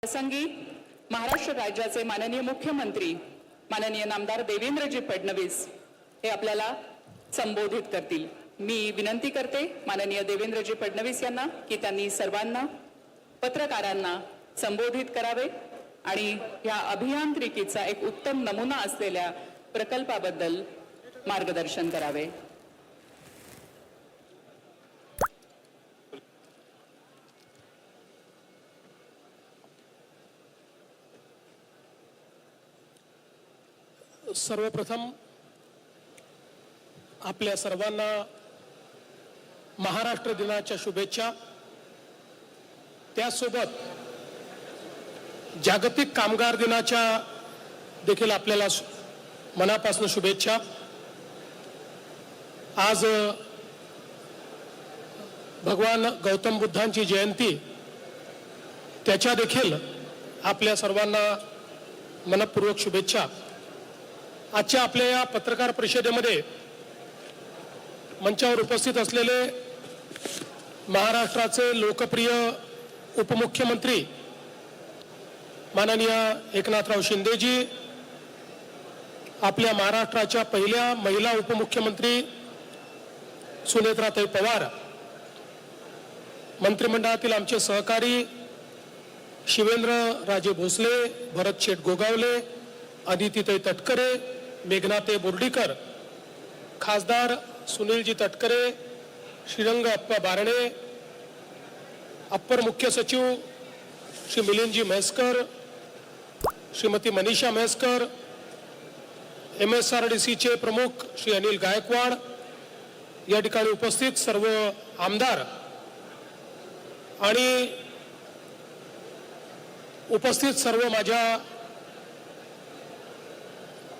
प्रसंगी महाराष्ट्र राज्याचे माननीय मुख्यमंत्री माननीय नामदार देवेंद्रजी फडणवीस हे आपल्याला संबोधित करतील। मी विनंती करते माननीय देवेंद्रजी फडणवीस यांना की त्यांनी सर्वांना पत्रकारांना संबोधित करावे आणि या अभियांत्रिकीचा एक उत्तम नमुना असलेल्या प्रकल्पाबद्दल मार्गदर्शन करावे। सर्वप्रथम आपल्या सर्वांना महाराष्ट्र दिनाच्या शुभेच्छा। त्यासोबत जागतिक कामगार दिनाच्या देखील आपल्याला मनापासून शुभेच्छा। आज भगवान गौतम बुद्धांची जयंती, त्याच्या देखील आपल्या सर्वांना मनपूर्वक शुभेच्छा। आजच्या आपल्या या पत्रकार परिषदेमध्ये मंचावर उपस्थित असलेले महाराष्ट्राचे लोकप्रिय उपमुख्यमंत्री माननीय एकनाथराव शिंदेजी, आपल्या महाराष्ट्राच्या पहिल्या महिला उपमुख्यमंत्री सुनेत्राताई पवार, मंत्रिमंडळातील आमचे सहकारी शिवेंद्र राजे भोसले, भरत शेठ गोगावले, अदितीताई तटकरे, मेघनाताई बोर्डीकर, खासदार सुनीलजी तटकरे, श्रीरंग अप्पा बारणे, अप्पर मुख्य सचिव श्री मिलिंदजी म्हैसकर, श्रीमती मनीषा म्हैसकर, MSRDCचे प्रमुख श्री अनिल गायकवाड, या ठिकाणी उपस्थित सर्व आमदार आणि उपस्थित सर्व माझ्या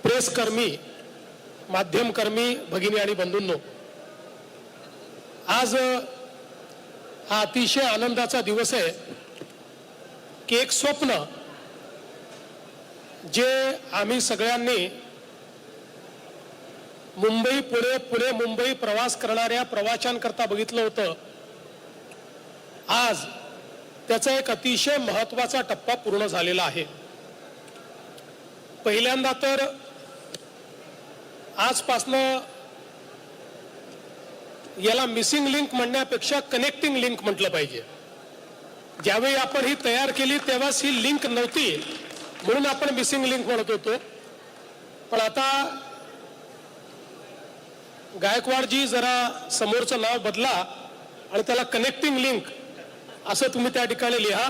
प्रेसकर्मी, माध्यमकर्मी भगिनी आणि बंधूंनो, आज हा अतिशय आनंदाचा दिवस आहे की एक स्वप्न जे आम्ही सगळ्यांनी मुंबई पुणे, पुणे मुंबई प्रवास करणाऱ्या प्रवाशांकरता बघितलं होतं, आज त्याचा एक अतिशय महत्त्वाचा टप्पा पूर्ण झालेला आहे। पहिल्यांदा तर आजपासनं याला मिसिंग लिंक म्हणण्यापेक्षा कनेक्टिंग लिंक म्हटलं पाहिजे। ज्यावेळी आपण ही तयार केली तेव्हाच ही लिंक नव्हती, म्हणून आपण मिसिंग लिंक म्हणत होतो। पण आता गायकवाडजी जरा समोरचं नाव बदला आणि त्याला कनेक्टिंग लिंक असं तुम्ही त्या ठिकाणी लिहा।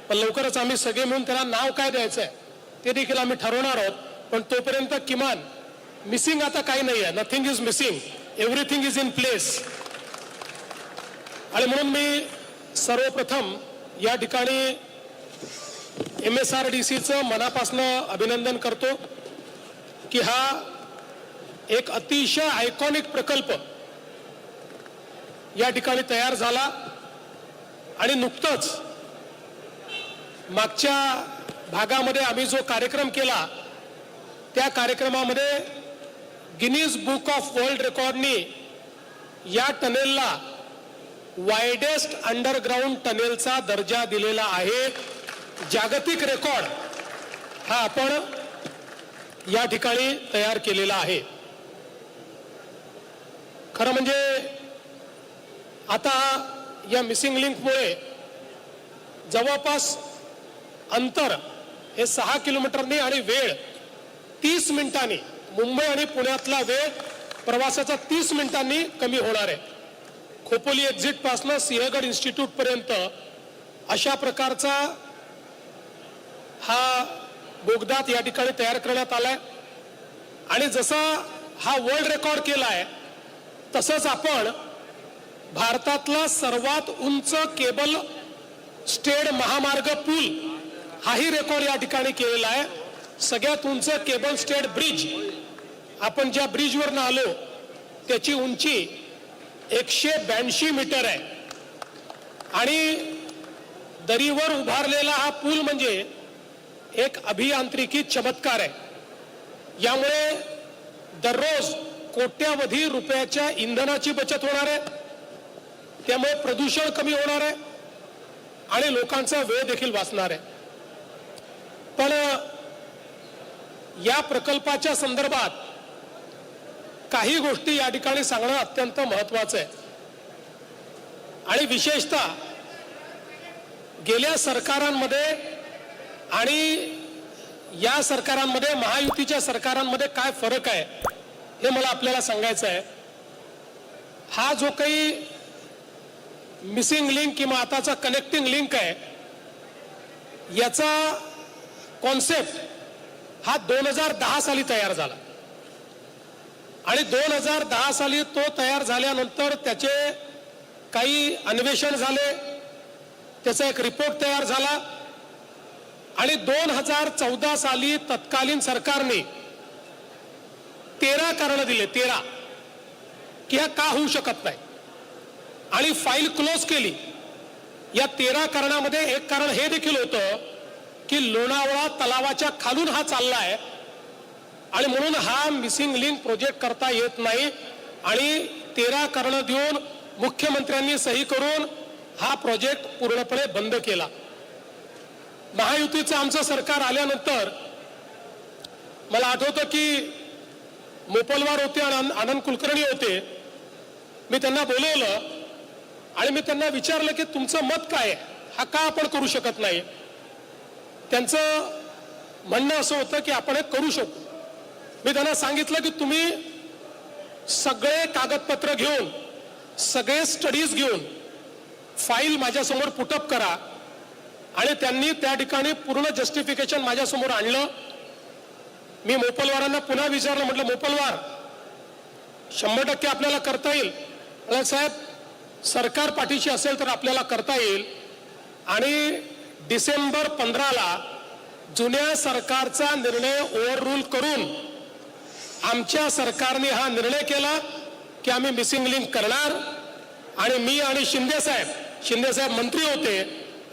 पण लवकरच आम्ही सगळे मिळून त्याला नाव काय द्यायचं आहे ते देखील आम्ही ठरवणार आहोत। पण तोपर्यंत किमान मिसिंग आता काही नाही आहे, nothing is missing, everything is in place. आणि म्हणून मी सर्वप्रथम या ठिकाणी MSRDCचं मनापासून अभिनंदन करतो की हा एक अतिशय आयकॉनिक प्रकल्प या ठिकाणी तयार झाला आणि नुकतंच मागच्या भागामध्ये आम्ही जो कार्यक्रम केला त्या कार्यक्रमामध्ये गिनीज बुक ऑफ वर्ल्ड रेकॉर्डनी या टनेलला वायडेस्ट अंडरग्राउंड टनेलचा दर्जा दिलेला आहे। जागतिक रेकॉर्ड हा आपण या ठिकाणी तयार केलेला आहे। खरं म्हणजे आता या मिसिंग लिंकमुळे जवळपास अंतर हे 6 किलोमीटरनी आणि वेळ 30 मिनिटांनी, मुंबई आणि पुण्यातला वेळ प्रवासाचा 30 मिनिटांनी कमी होणार आहे। खोपोली एक्झिट पासून सिंहगड इन्स्टिट्यूट पर्यंत अशा प्रकारचा हा बोगदा या ठिकाणी तयार करण्यात आलाय। आणि जसा हा वर्ल्ड रेकॉर्ड केलाय तसंच आपण भारतातला सर्वात उंच केबल स्टेड महामार्ग पूल हाही रेकॉर्ड या ठिकाणी केलेला आहे। सगळ्यात उंच केबल स्टेड ब्रिज, आपण ज्या ब्रिजवर आलो त्याची उंची 182 मीटर आहे आणि दरीवर उभारलेला हा पूल म्हणजे एक अभियांत्रिकी चमत्कार आहे। यामुळे दररोज कोट्यावधी रुपयाच्या इंधनाची बचत होणार आहे, त्यामुळे प्रदूषण कमी होणार आहे आणि लोकांचा वेळ देखील वाचणार आहे। पण या प्रकल्पाच्या संदर्भात काही गोष्टी या ठिकाणी सांगणं अत्यंत महत्त्वाचं आहे. आणि विशेषतः गेल्या सरकारांमध्ये आणि या सरकारांमध्ये, महायुतीच्या सरकारांमध्ये काय फरक आहे हे मला आपल्याला सांगायचं आहे. हा जो काही मिसिंग लिंक किंवा आताचा कनेक्टिंग लिंक आहे, याचा कॉन्सेप्ट हा 2010 साली तयार झाला आणि 2010 साली तो तयार झाल्यानंतर त्याचे काही अन्वेषण झाले, त्याचा एक रिपोर्ट तयार झाला आणि 2014 साली तत्कालीन सरकारने 13 कारण दिले, 13 की हा का होऊ शकत नाही आणि फाईल क्लोज केली. या 13 कारणामध्ये एक कारण हे देखील होतं की लोणावळा तलावाच्या खालून हा चाललाय आणि म्हणून हा मिसिंग लिंक प्रोजेक्ट करता येत नाही आणि 13 कारण देऊन मुख्यमंत्र्यांनी सही करून हा प्रोजेक्ट पूर्णपणे बंद केला. महायुतीचं आमचं सरकार आल्यानंतर मला आठवतं की मोपलवार होते आणि आनंद कुलकर्णी होते. मी त्यांना बोलवलं आणि मी त्यांना विचारलं की तुमचं मत काय आहे, हा का आपण करू शकत नाही. त्यांचं म्हणणं असं होतं की आपण हे करू शकू. मी त्यांना सांगितलं की तुम्ही सगळे कागदपत्र घेऊन, सगळे स्टडीज घेऊन फाईल माझ्यासमोर पुटअप करा आणि त्यांनी त्या ठिकाणी पूर्ण जस्टिफिकेशन माझ्यासमोर आणलं. मी मोपलवारांना पुन्हा विचारलं, म्हटलं मोपलवार 100% आपल्याला करता येईल? साहेब सरकार पाठीशी असेल तर आपल्याला करता येईल. आणि डिसेंबर 15ला जुन्या सरकारचा निर्णय ओव्हररूल करून आमच्या सरकारने हा निर्णय केला की आम्ही मिसिंग लिंक करणार. आणि मी आणि शिंदे साहेब मंत्री होते,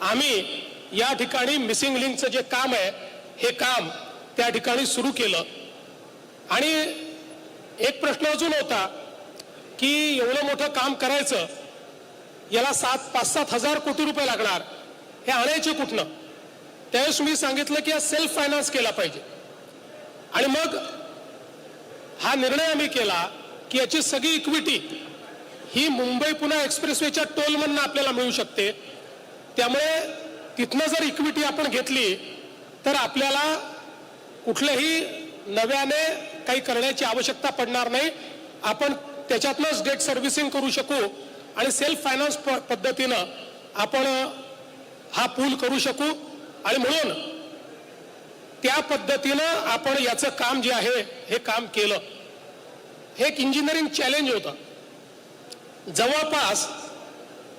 आम्ही या ठिकाणी मिसिंग लिंकचं जे काम आहे हे काम त्या ठिकाणी सुरू केलं. आणि एक प्रश्न अजून होता की एवढं मोठं काम करायचं, याला 5-7 हजार कोटी रुपये लागणार, हे आणायचे कुठनं? त्यावेळेस मी सांगितलं की सेल्फ फायनान्स केला पाहिजे. आणि मग हा निर्णय आम्ही केला की याची सगळी इक्विटी ही मुंबई पुणे एक्सप्रेसवेच्या टोलमधनं आपल्याला मिळू शकते. त्यामुळे तिथनं जर इक्विटी आपण घेतली तर आपल्याला कुठल्याही नव्याने काही करण्याची आवश्यकता पडणार नाही. आपण त्याच्यातनंच डेट सर्व्हिसिंग करू शकू आणि सेल्फ फायनान्स पद्धतीनं आपण हा पूल करू शकू. आणि म्हणून त्या पद्धतीनं आपण याचं काम जे आहे हे काम केलं. हे एक इंजिनिअरिंग चॅलेंज होतं. जवळपास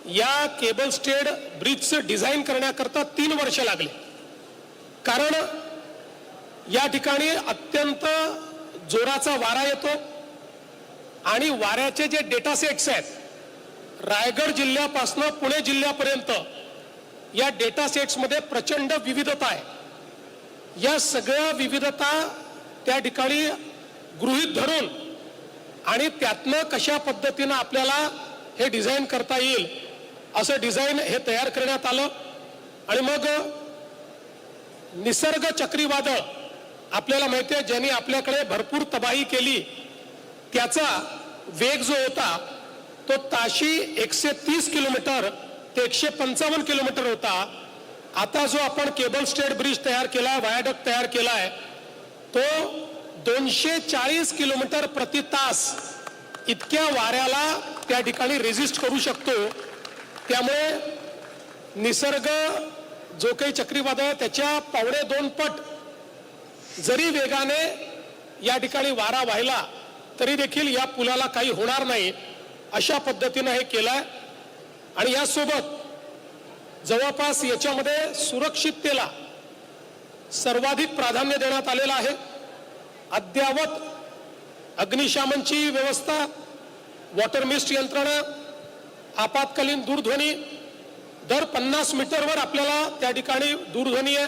या केबल स्टेड ब्रिजचं डिझाईन करण्याकरता 3 वर्ष लागले. कारण या ठिकाणी अत्यंत जोराचा वारा येतो आणि वाऱ्याचे जे डेटा सेट्स आहेत, रायगड जिल्ह्यापासून पुणे जिल्ह्यापर्यंत या डेटा सेट्समध्ये प्रचंड विविधता आहे. या सगळ्या विविधता त्या ठिकाणी गृहीत धरून आणि त्यातनं कशा पद्धतीनं आपल्याला हे डिझाईन करता येईल असं डिझाईन हे तयार करण्यात आलं. आणि मग निसर्ग चक्रीवादळ आपल्याला माहिती आहे, ज्यांनी आपल्याकडे भरपूर तबाही केली, त्याचा वेग जो होता तो ताशी 130 किलोमीटर ते 155 किलोमीटर होता. आता जो आपण केबल स्टेड ब्रिज तयार केला, वायाडक्ट तयार केलाय, तो 240 किलोमीटर प्रति तास इतक्या वाऱ्याला त्या ठिकाणी रेजिस्ट करू शकतो. त्यामुळे निसर्ग जो काही चक्रीवादळ त्याच्या 2.5 पट जरी वेगाने या ठिकाणी वारा वाहिला तरी देखील या पुलाला काही होणार नाही, अशा पद्धतीने हे केलंय. आणि यासोबत जवळपास याच्यामध्ये सुरक्षिततेला सर्वाधिक प्राधान्य देण्यात आलेलं आहे. अद्यावत अग्निशामनची व्यवस्था, वॉटर मिस्ट यंत्रणा, आपत्कालीन दूरध्वनी, दर 50 मीटरवर आपल्याला त्या ठिकाणी दूरध्वनी आहे.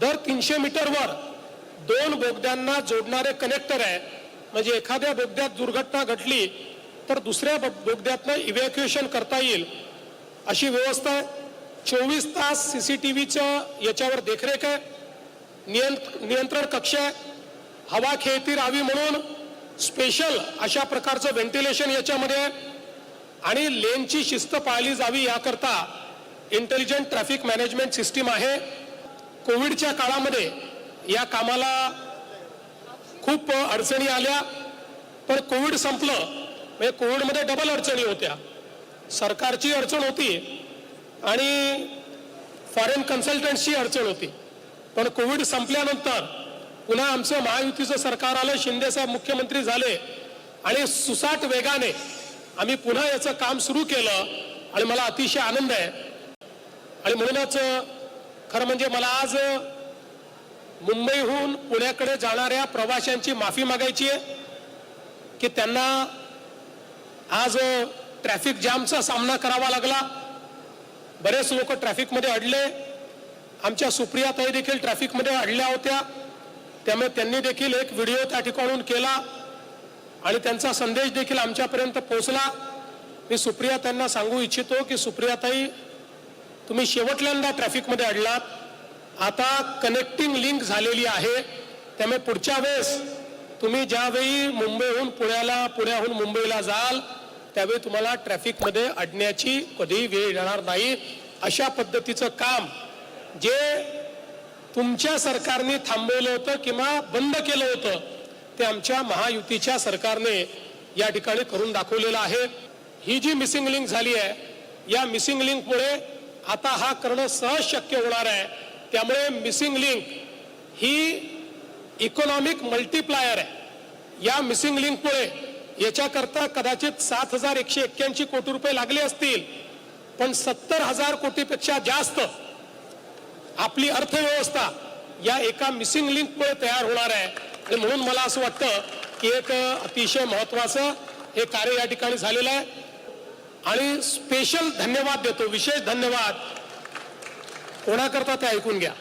दर 300 मीटरवर 2 बोगद्यांना जोडणारे कनेक्टर आहे. म्हणजे एखाद्या बोगद्यात दुर्घटना घडली तर दुसऱ्या बोगद्यातनं इव्हॅक्युएशन करता येईल अशी व्यवस्था आहे. 24 तास CCTVचं याच्यावर देखरेख आहे. नियंत्रण कक्ष आहे, हवा खेळती राहावी म्हणून स्पेशल अशा प्रकारचं व्हेंटिलेशन याच्यामध्ये आहे आणि लेनची शिस्त पाळली जावी याकरता इंटेलिजंट ट्रॅफिक मॅनेजमेंट सिस्टीम आहे. कोविडच्या काळामध्ये या कामाला खूप अडचणी आल्या, पण कोविड संपलं म्हणजे कोविडमध्ये डबल अडचणी होत्या. सरकारची अडचण होती आणि फॉरेन कन्सल्टंट्सची अडचण होती. पण कोविड संपल्यानंतर पुन्हा आमचं महायुतीचं सरकार आलं, शिंदेसाहेब मुख्यमंत्री झाले आणि सुसाट वेगाने आम्ही पुन्हा याचं काम सुरू केलं आणि मला अतिशय आनंद आहे. आणि म्हणूनच खरं म्हणजे मला आज मुंबईहून पुण्याकडे जाणाऱ्या प्रवाशांची माफी मागायची आहे की त्यांना आज ट्रॅफिक जामचा सामना करावा लागला. बरेच लोक ट्रॅफिकमध्ये अडले. आमच्या सुप्रियाताई देखील ट्रॅफिकमध्ये अडल्या होत्या, त्यामुळे त्यांनी देखील एक व्हिडिओ त्या ठिकाणून केला आणि त्यांचा संदेश देखील आमच्यापर्यंत पोहोचला. मी सुप्रियाताईंना सांगू इच्छितो की सुप्रियाताई, तुम्ही शेवटल्यांदा ट्रॅफिकमध्ये अडलात, आता कनेक्टिंग लिंक झालेली आहे, त्यामुळे पुढच्या वेळेस तुम्ही ज्यावेळी मुंबईहून पुण्याला, पुण्याहून मुंबईला जाल त्यावेळी तुम्हाला ट्रॅफिकमध्ये अडण्याची कधीही वेळ येणार नाही. अशा पद्धतीचं काम जे तुमच्या सरकारने थांबवलं होतं किंवा बंद केलं होतं ते आमच्या महायुतीच्या सरकारने या ठिकाणी करून दाखवलेलं आहे. ही जी मिसिंग लिंक झाली आहे, या मिसिंग लिंकमुळे आता हा करणं सहज शक्य होणार आहे. त्यामुळे मिसिंग लिंक ही इकॉनॉमिक मल्टीप्लायर आहे. या मिसिंग लिंकमुळे याच्याकरता कदाचित 7,181 कोटी रुपये लागले असतील, पण 70,000 कोटीपेक्षा जास्त आपली अर्थव्यवस्था या एका मिसिंग लिंकमुळे तयार होणार आहे. आणि म्हणून मला असं वाटतं की एक अतिशय महत्वाचं हे कार्य या ठिकाणी झालेलं आहे. आणि स्पेशल धन्यवाद देतो, विशेष धन्यवाद कोणाकरता ते ऐकून घ्या.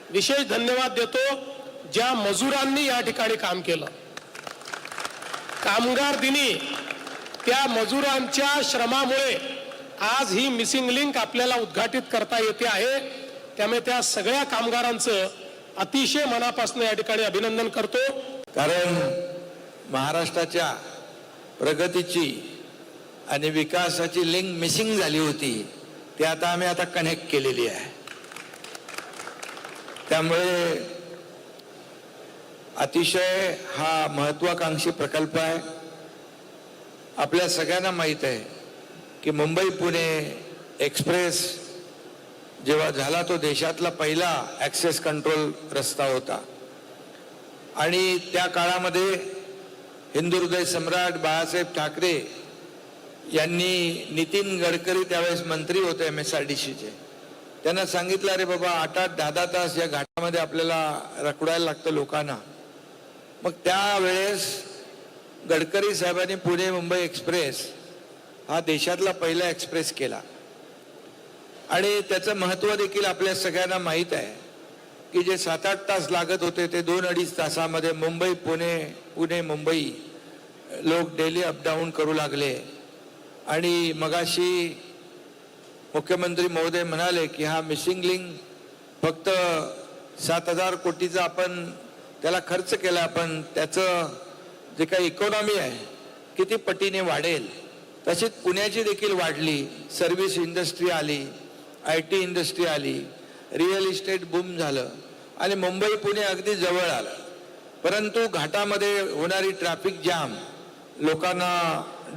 विशेष धन्यवाद देतो ज्या मजुरांनी या ठिकाणी काम केलं. कामगार दिनी त्या मजुरांच्या श्रमामुळे आज ही मिसिंग लिंक आपल्याला उद्घाटित करता येते आहे. त्यामुळे त्या सगळ्या कामगारांचं अतिशय मनापासून या ठिकाणी अभिनंदन करतो. कारण महाराष्ट्राच्या प्रगतीची आणि विकासाची लिंक मिसिंग झाली होती, ती आता आम्ही कनेक्ट केलेली आहे. त्यामुळे अतिशय हा महत्वाकांक्षी प्रकल्प आहे. आपल्या सगळ्यांना माहीत आहे की मुंबई पुणे एक्सप्रेस जेव्हा झाला तो देशातला पहिला ॲक्सेस कंट्रोल रस्ता होता आणि त्या काळामध्ये हिंदुहृदय सम्राट बाळासाहेब ठाकरे यांनी नितीन गडकरी त्यावेळेस मंत्री होते MSRDCचे, त्यांना सांगितलं, अरे बाबा 8-8, 10-10 तास या घाटामध्ये आपल्याला रखडायला लागतं लोकांना. मग त्यावेळेस गडकरी साहेबांनी पुणे मुंबई एक्सप्रेस हा देशातला पहिला एक्सप्रेस केला. आणि त्याचं महत्त्व देखील आपल्या सगळ्यांना माहीत आहे की जे 7-8 तास लागत होते ते 2-2.5 तासामध्ये मुंबई पुणे, पुणे मुंबई लोक डेली अपडाऊन करू लागले. आणि मगाशी मुख्यमंत्री महोदय म्हणाले की हा मिसिंग लिंक फक्त 7,000 कोटीचा आपण त्याला खर्च केला, पण त्याचं जे काही इकॉनॉमी आहे किती पटीने वाढेल. तशीच पुण्याची देखील वाढली, सर्व्हिस इंडस्ट्री आली, IT इंडस्ट्री आली, रिअल इस्टेट बूम झालं आणि मुंबई पुणे अगदी जवळ आलं. परंतु घाटामध्ये होणारी ट्रॅफिक जाम लोकांना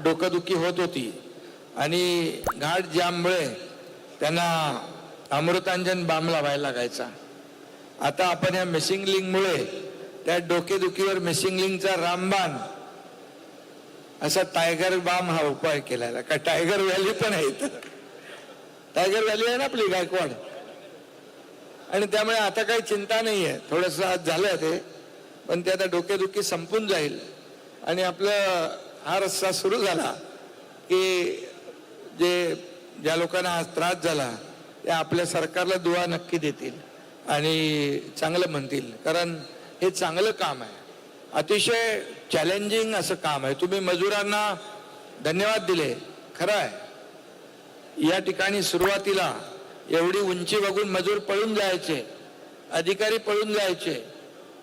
डोकंदुखी होत होती आणि घाट जाममुळे त्यांना अमृतांजन बाम लावायला लागायचा. आता आपण या मिसिंग लिंकमुळे त्या डोकेदुखीवर मिसिंग लिंकचा रामबाण असा टायगर बाम हा उपाय केला. का टायगर व्हॅली पण आहे इथं, टायगर व्हॅली आहे ना आपली गायकवाड. आणि त्यामुळे आता काही चिंता नाही आहे. थोडंसं आज झालं ते, पण ते आता डोकेदुखी संपून जाईल आणि आपलं हा रस्ता सुरू झाला की ज्या लोकांना आज त्रास झाला ते आपल्या सरकारला दुआ नक्की देतील आणि चांगलं म्हणतील. कारण हे चांगलं काम आहे, अतिशय चॅलेंजिंग असं काम आहे. तुम्ही मजुरांना धन्यवाद दिले, खरं आहे. या ठिकाणी सुरुवातीला एवढी उंची बघून मजूर पळून जायचे अधिकारी पळून जायचे,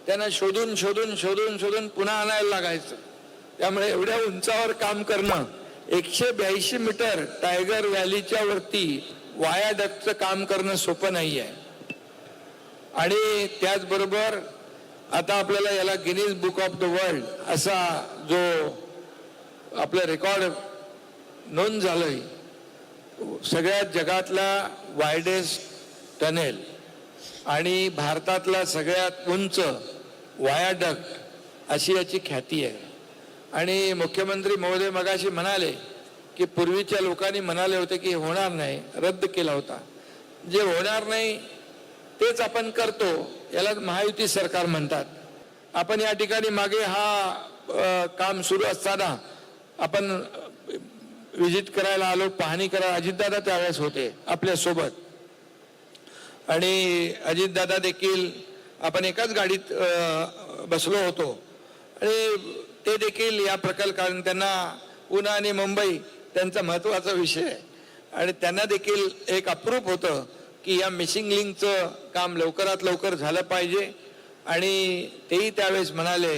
त्यांना शोधून शोधून शोधून शोधून पुन्हा आणायला लागायचं. त्यामुळे एवढ्या उंचावर काम करणं, 182 मीटर टायगर व्हॅलीच्या वरती वायाडक्टचं काम करणं सोपं नाही आहे. आणि त्याचबरोबर आता आपल्याला याला Guinness book of the world असा जो आपलं रेकॉर्ड नोंद झालंय, सगळ्यात जगातला वायडेस्ट टनेल आणि भारतातला सगळ्यात उंच वायाडक्ट अशी याची ख्याती आहे. आणि मुख्यमंत्री महोदय मगाशी म्हणाले की पूर्वीच्या लोकांनी म्हणाले होते की होणार नाही, रद्द केला होता. जे होणार नाही तेच आपण करतो, याला महायुती सरकार म्हणतात. आपण या ठिकाणी मागे हा काम सुरू असताना आपण विजिट करायला आलो, पाहणी करायला अजितदादा त्यावेळेस होते आपल्या सोबत. आणि अजितदादा देखील आपण एकाच गाडीत बसलो होतो. आणि ते देखील या प्रकल्प, कारण त्यांना पुणे आणि मुंबई त्यांचा महत्वाचा विषय आहे. आणि त्यांना देखील एक अप्रूप होतं की या मिसिंग लिंकचं काम लवकरात लवकर झालं पाहिजे. आणि तेही त्यावेळेस म्हणाले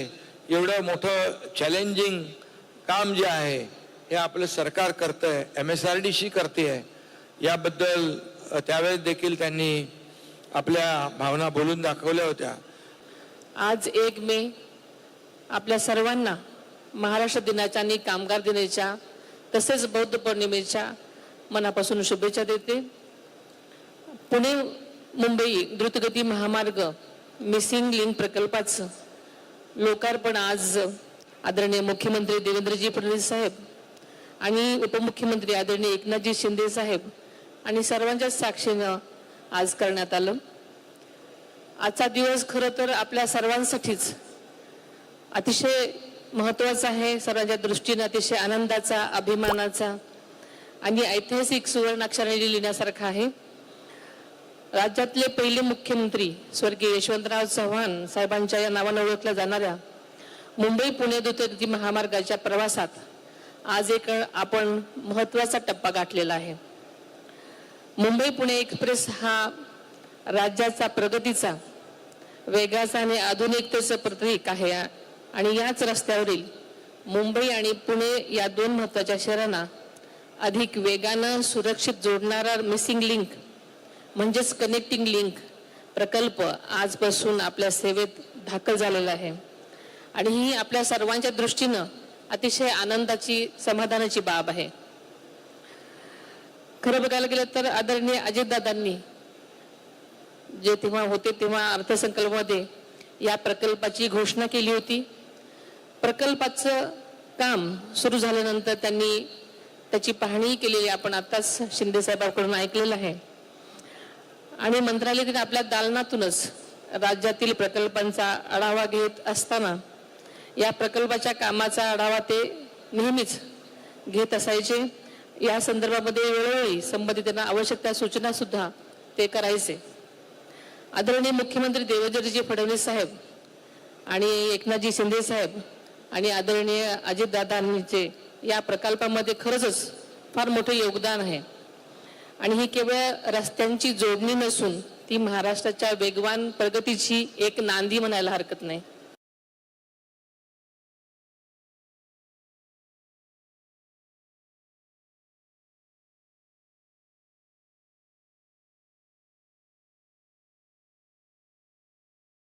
एवढं मोठं चॅलेंजिंग काम जे आहे हे आपलं सरकार करतंय, MSRDC करते आहे. याबद्दल त्यावेळेस देखील त्यांनी आपल्या भावना बोलून दाखवल्या होत्या. आज 1 मे आपल्या सर्वांना महाराष्ट्र दिनाच्या आणि कामगार दिनाच्या तसेच बौद्ध पौर्णिमेच्या मनापासून शुभेच्छा देते. पुणे मुंबई द्रुतगती महामार्ग मिसिंग लिंक प्रकल्पाचं लोकार्पण आज आदरणीय मुख्यमंत्री देवेंद्रजी फडणवीस साहेब आणि उपमुख्यमंत्री आदरणीय एकनाथजी शिंदे साहेब आणि सर्वांच्या साक्षीनं आज करण्यात आलं. आजचा दिवस खरं तर आपल्या सर्वांसाठीच अतिशय महत्त्वाचा आहे, सर्वांच्या दृष्टीने अतिशय आनंदाचा, अभिमानाचा आणि ऐतिहासिक सुवर्णाक्षराने लिहिण्यासारखा आहे. राज्यातले पहिले मुख्यमंत्री स्वर्गीय यशवंतराव चव्हाण साहेबांच्या या नावाने ओळखल्या जाणाऱ्या मुंबई पुणे द्रुतगती महामार्गाच्या प्रवासात आज एक आपण महत्त्वाचा टप्पा गाठलेला आहे. मुंबई पुणे एक्सप्रेस हा राज्याचा प्रगतीचा, वेगाचा आणि आधुनिकतेचं प्रतीक आहे. आणि याच रस्त्यावरील मुंबई आणि पुणे या 2 महत्त्वाच्या शहरांना अधिक वेगानं सुरक्षित जोडणारा मिसिंग लिंक म्हणजेच कनेक्टिंग लिंक प्रकल्प आजपासून आपल्या सेवेत दाखल झालेला आहे. आणि ही आपल्या सर्वांच्या दृष्टीनं अतिशय आनंदाची, समाधानाची बाब आहे. खरं बघायला गेलं तर आदरणीय अजितदादांनी जे तेव्हा होते तेव्हा अर्थसंकल्पामध्ये या प्रकल्पाची घोषणा केली होती. प्रकल्पाचं काम सुरू झाल्यानंतर त्यांनी त्याची पाहणी केलेली आपण आताच शिंदे साहेबांकडून ऐकलेलं आहे. आणि मंत्रालयातील आपल्या दालनातूनच राज्यातील प्रकल्पांचा आढावा घेत असताना या प्रकल्पाच्या कामाचा आढावा ते नेहमीच घेत असायचे. या संदर्भामध्ये वेळोवेळी संबंधितांना आवश्यक त्या सूचना सुद्धा ते करायचे. आदरणीय मुख्यमंत्री देवेंद्रजी फडणवीस साहेब आणि एकनाथजी शिंदे साहेब आणि आदरणीय अजितदादांचे या प्रकल्पामध्ये खरंच फार मोठं योगदान आहे. आणि ही केवळ रस्त्यांची जोडणी नसून ती महाराष्ट्राच्या वेगवान प्रगतीची एक नांदी म्हणायला हरकत नाही.